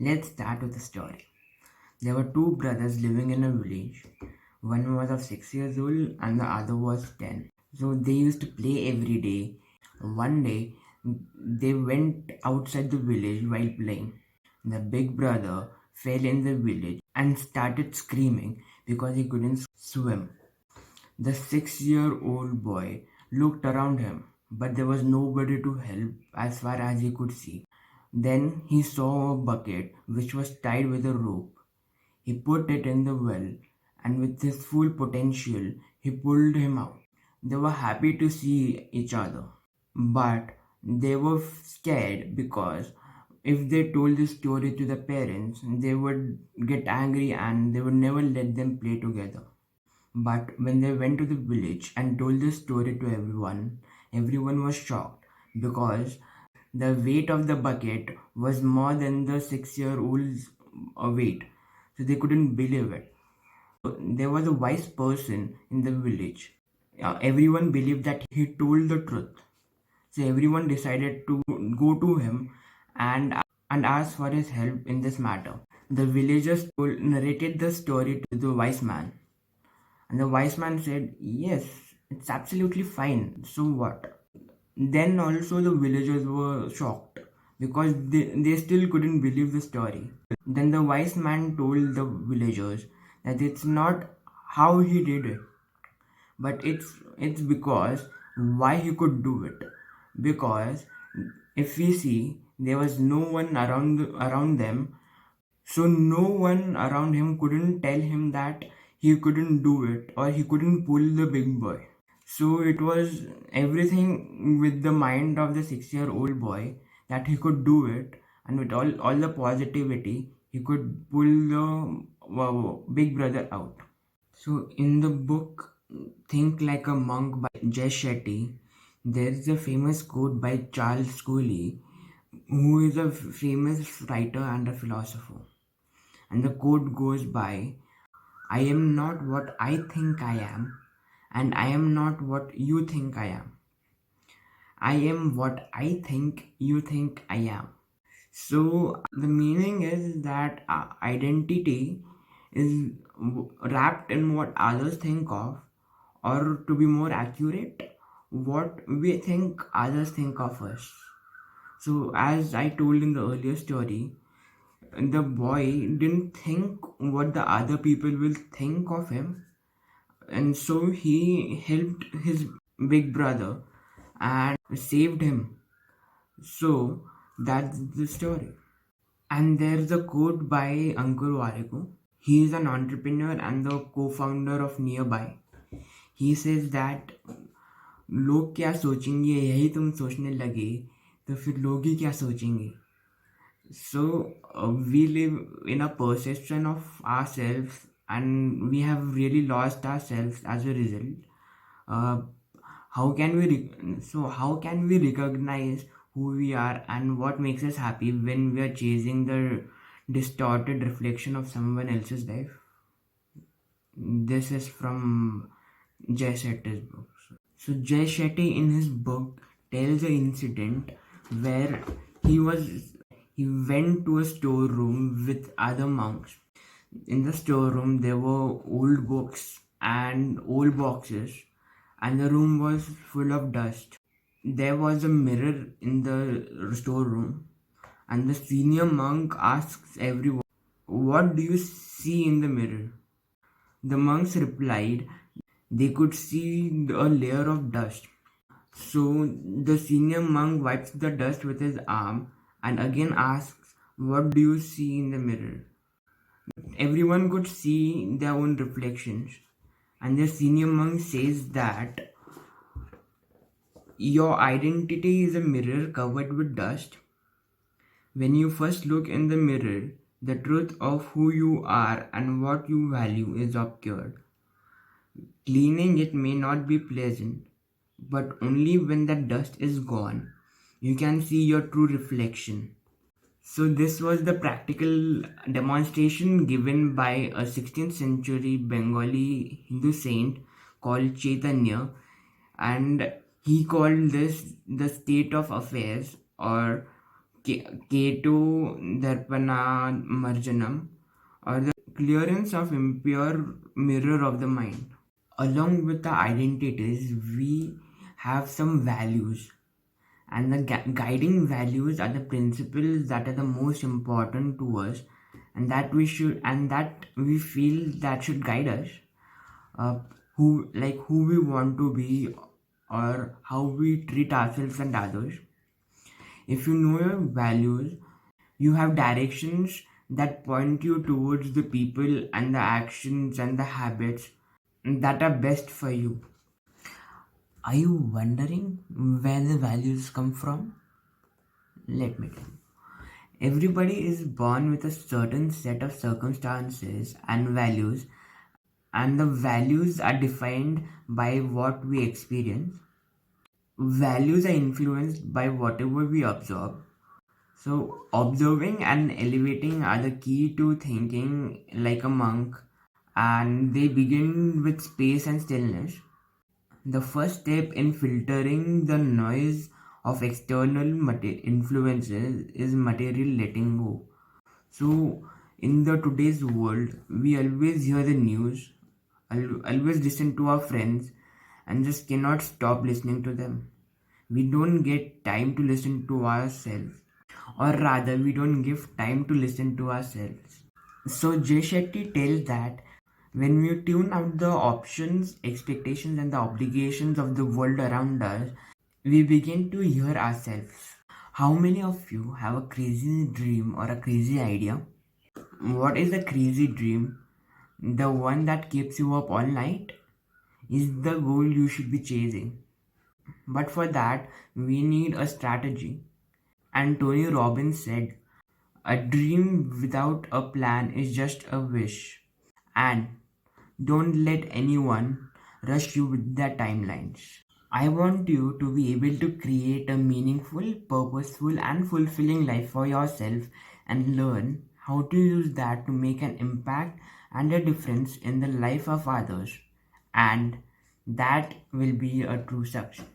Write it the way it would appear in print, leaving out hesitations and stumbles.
Let's start with the story. There were two brothers living in a village. One was of 6 years old and the other was 10. So they used to play every day. One day, they went outside the village while playing. The big brother fell in the village and started screaming because he couldn't swim. The 6-year-old boy looked around him, but there was nobody to help as far as he could see. Then he saw a bucket which was tied with a rope. He put it in the well, and with his full potential, he pulled him out. They were happy to see each other, but they were scared because if they told this story to the parents, they would get angry and they would never let them play together. But when they went to the village and told this story to everyone, everyone was shocked because the weight of the bucket was more than the 6-year-old's weight. So they couldn't believe it. There was a wise person in the village. Everyone believed that he told the truth. So everyone decided to go to him and ask for his help in this matter. The villagers narrated the story to the wise man. And the wise man said, "Yes, it's absolutely fine. So what?" Then also the villagers were shocked because they still couldn't believe the story. Then the wise man told the villagers that it's not how he did it, but it's because why he could do it. Because if we see, there was no one around them, so no one around him couldn't tell him that he couldn't do it or he couldn't pull the big boy. So it was everything with the mind of the 6-year-old boy that he could do it, and with all the positivity, he could pull the big brother out. So in the book Think Like a Monk by Jay Shetty, there is a famous quote by Charles Cooley, who is a famous writer and a philosopher. And the quote goes by, "I am not what I think I am, and I am not what you think I am. I am what I think you think I am." So the meaning is that identity is wrapped in what others think of, or to be more accurate, what we think others think of us. So, as I told in the earlier story, the boy didn't think what the other people will think of him, and so he helped his big brother and saved him. So, that's the story. And there's a quote by Ankur Warikoo. He is an entrepreneur and the co-founder of Nearby. He says that लोग क्या सोचेंगे यही तुम सोचने लगे तो फिर लोग ही क्या सोचेंगे. So we live in a perception of ourselves and we have really lost ourselves as a result. uh, how can we recognize who we are and what makes us happy when we are chasing the distorted reflection of someone else's life? This is from Jay Shetty's book. So Jay Shetty in his book tells an incident where he was he went to a storeroom with other monks. In the storeroom there were old books and old boxes, and the room was full of dust. There was a mirror in the storeroom, and the senior monk asks everyone, "What do you see in the mirror?" The monks replied they could see a layer of dust. So the senior monk wipes the dust with his arm and again asks, "What do you see in the mirror?" Everyone could see their own reflections, and the senior monk says that your identity is a mirror covered with dust. When you first look in the mirror, the truth of who you are and what you value is obscured. Cleaning it may not be pleasant, but only when the dust is gone, you can see your true reflection. So, this was the practical demonstration given by a 16th century Bengali Hindu saint called Chaitanya, and he called this the state of affairs or Keto Darpana Marjanam, or the clearance of impure mirror of the mind. Along with the identities, we have some values, and the guiding values are the principles that are the most important to us, and that we feel that should guide us, uh, who we want to be, or how we treat ourselves and others. If you know your values, you have directions that point you towards the people and the actions and the habits that are best for you. Are you wondering where the values come from? Let me tell you. Everybody is born with a certain set of circumstances and values, and the values are defined by what we experience. Values are influenced by whatever we observe. So, observing and elevating are the key to thinking like a monk, and they begin with space and stillness. The first step in filtering the noise of external influences is material letting go. So, in the today's world, we always hear the news, always listen to our friends, and just cannot stop listening to them. We don't get time to listen to ourselves, or rather, we don't give time to listen to ourselves. So, Jay Shetty tells that when we tune out the options, expectations, and the obligations of the world around us, we begin to hear ourselves. How many of you have a crazy dream or a crazy idea? What is a crazy dream? The one that keeps you up all night is the goal you should be chasing. But for that, we need a strategy. And Tony Robbins said, a dream without a plan is just a wish. And don't let anyone rush you with their timelines. I want you to be able to create a meaningful, purposeful, and fulfilling life for yourself and learn how to use that to make an impact and a difference in the life of others. And that will be a true success.